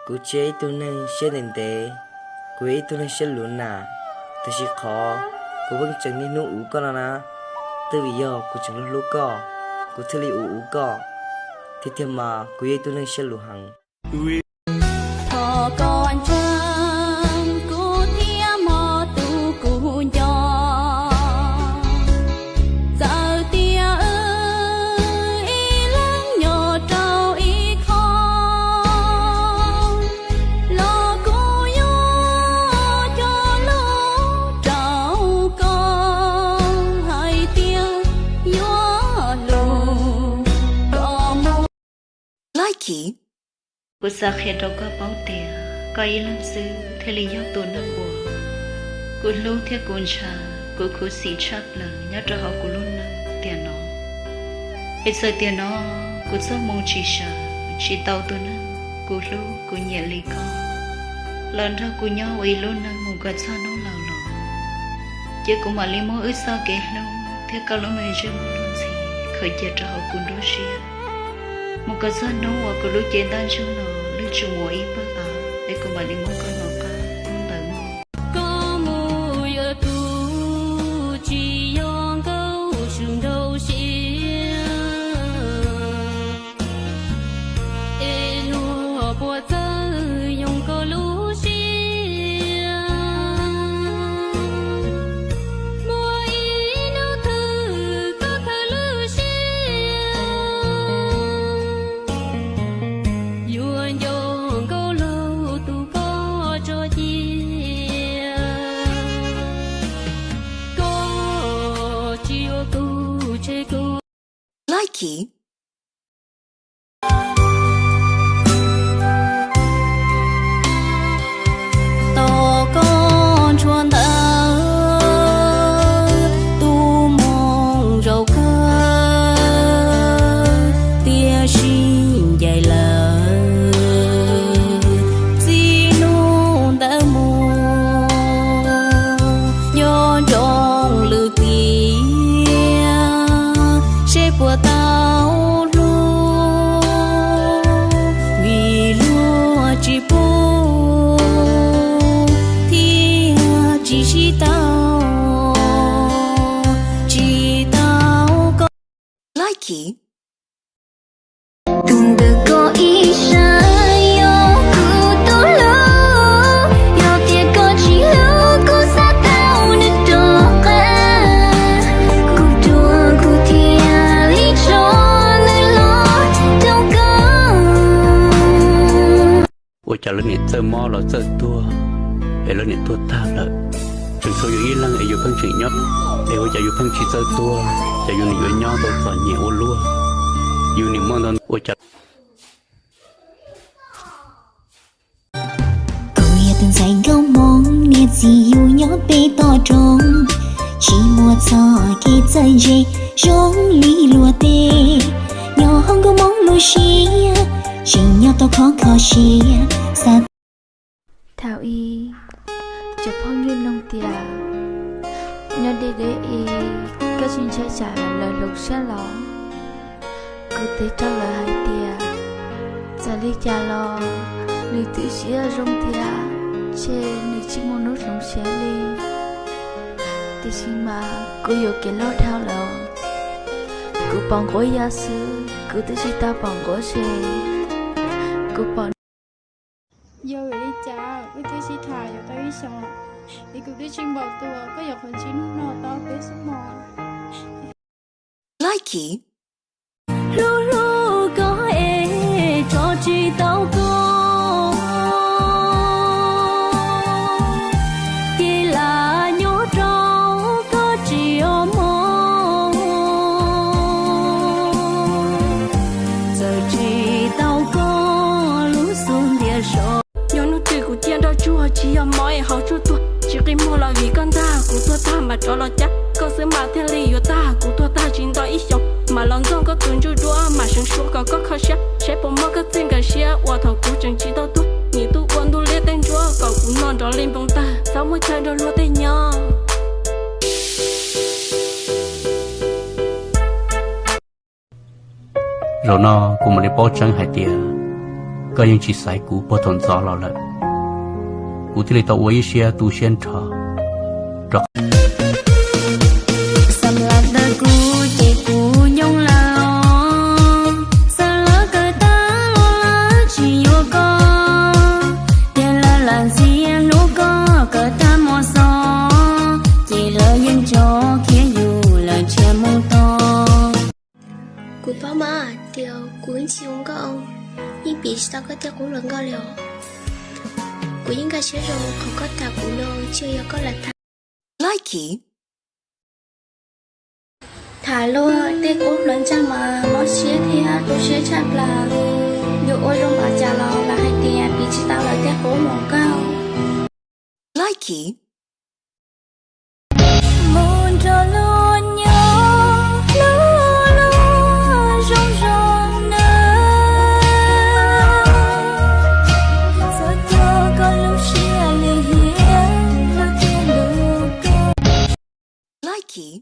cú chế tu nâng xe đền tế cú ấy tu nâng xe luôn nà tôi chỉ khó cú vẫn chẳng đi nụ ú con na từ vì giờ cú chẳng lúc lúc co cú thử li ú co thì thêm mà cú ấy tu nâng xe luôn hằng thọ con trăng cú thia mò tu cú nhỏ giờ tia ơi ý lớn nhỏ trâu ý con lo cú nhỏ cho lũ trâu con hai tia nhỏ lù có một Likey. Cô sa khẽ đâu có báo tiền, có ý lắm sư, thế lý do tôi nâng buồn. Cô lưu theo con cha, cô khổ xí chắc là nhớ cho họ cô luôn nâng tiền nó. Bây giờ tiền nó, cô sao mong chỉ tao tôi nâng, cô lưu, cô nhẹ lý con. Lần ra cô nhớ ý luôn nâng một cái sao nó lào lò. Chứ cô mà lý mô ước sao kể lâu, thế cao lắm mày chưa một lần gì, khởi chết cho họ cô đối xìa. Một cái sao nó hoặc cô lúc trên tan chung nó. Chú ngồi ít bớt à, để cô bạn đi mua con ngọc ca, muốn đợi mua. Có mùi ở tu chỉ yong câu sương đầu xia, e lúa bùa tơ yong câu lúa xia, mùa ý nấu thử có thơ lúa xia, yuan yo Likey. to con chuồn thơ tu mong rầu cơ tia xin dài lờ di nôn đã mù nhon trong lư tia sẽ của tao luôn vì lúa chỉ bù thì chỉ tao có Likey. từng được có ý sai yo cứ tốt lắm yo tiếc có chỉ lỡ có xa tao nên trò cả cuộc đua cuộc thi lý cho nơi lo đâu có. Ôi chả lần này chơi mò là chơi tua, để lần này tua ta lợi. Chúng tôi yêu lăng ấy yêu phân chỉ nhóc, để ôi chả yêu phân chỉ chơi tua, chả yêu này yêu nhau tôi phải nhẹ ô lúa, yêu này mong đón ôi chả. Tôi từng dạy câu mong niệm gì yêu nhót bê to trông chỉ mua cho cái chân dê giống lý lúa tê nhỏ không có mong lúa xia chỉ nhau tao khó xia sao thảo y chụp phong như nông tia nhớ đi để y cái chuyện trái trả là lời lục xa lõ cứ tế cho lời hai tia giờ đi cha lo người tự xía rong tia chê người chỉ muốn nút rong xé đi thì xin mà cứ yêu cái lo thao lò cứ bằng gối gia sư cứ tự chỉ ta bằng gối xe cứ bằng giờ đi cha với cái gì thà giờ tao đi sợ đi cứ đi chim bầu tua có giờ phần chín nó tao bé xuống mò Likey. lu lu có e cho chi tao có chỉ là nhớ trâu có chỉ ôm giờ chỉ tao có lú xuống địa sổ nhớ nó tươi của cha đó chua chỉ ở mọi hậu chua tua chỉ cái mua là vì con ta của tua ta mà cho lo chắc có sự mà theo lý do ta của tua ta chỉ đó ít sống mà lần sau có tuần chua chua mà sáng suốt có khó xác sẽ bỏ mất cái tiền cái xe qua thầu của chẳng chỉ tao tua nhị tu quan tu lê tên chua cậu cũng non đó lên bông ta sao mới chơi đó lo tay nhau Rồi nó cũng một đi bó trắng hai tia, có những chỉ sai cú bỏ thằng gió lọ lợ cú thì lấy tàu uế xe tu xuyên trò Sầm là ta cú chỉ cú nhung lao Sa lỡ cờ ta lo lá chỉ vô co Tiền là gì em nụ co cờ ta mò so Chỉ lỡ yên cho kia dù là che mong to Cú bao mà điều cú anh chỉ uống có ông nhưng bị sao có tiêu cú lớn có liều cú những cái chế rồi không có thả cú nô chưa có là thả Likey. thả luôn tê cú lớn cha mà nó xé thế tôi xé chắc là dù ôi trong bà già lò là hai tiền bị chỉ tao là tê cú mỏ cao Likey. Muốn cho luôn nhau luôn luôn rong rong nè sao cho con lúc xưa lì hiến lúc kia lúc Likey.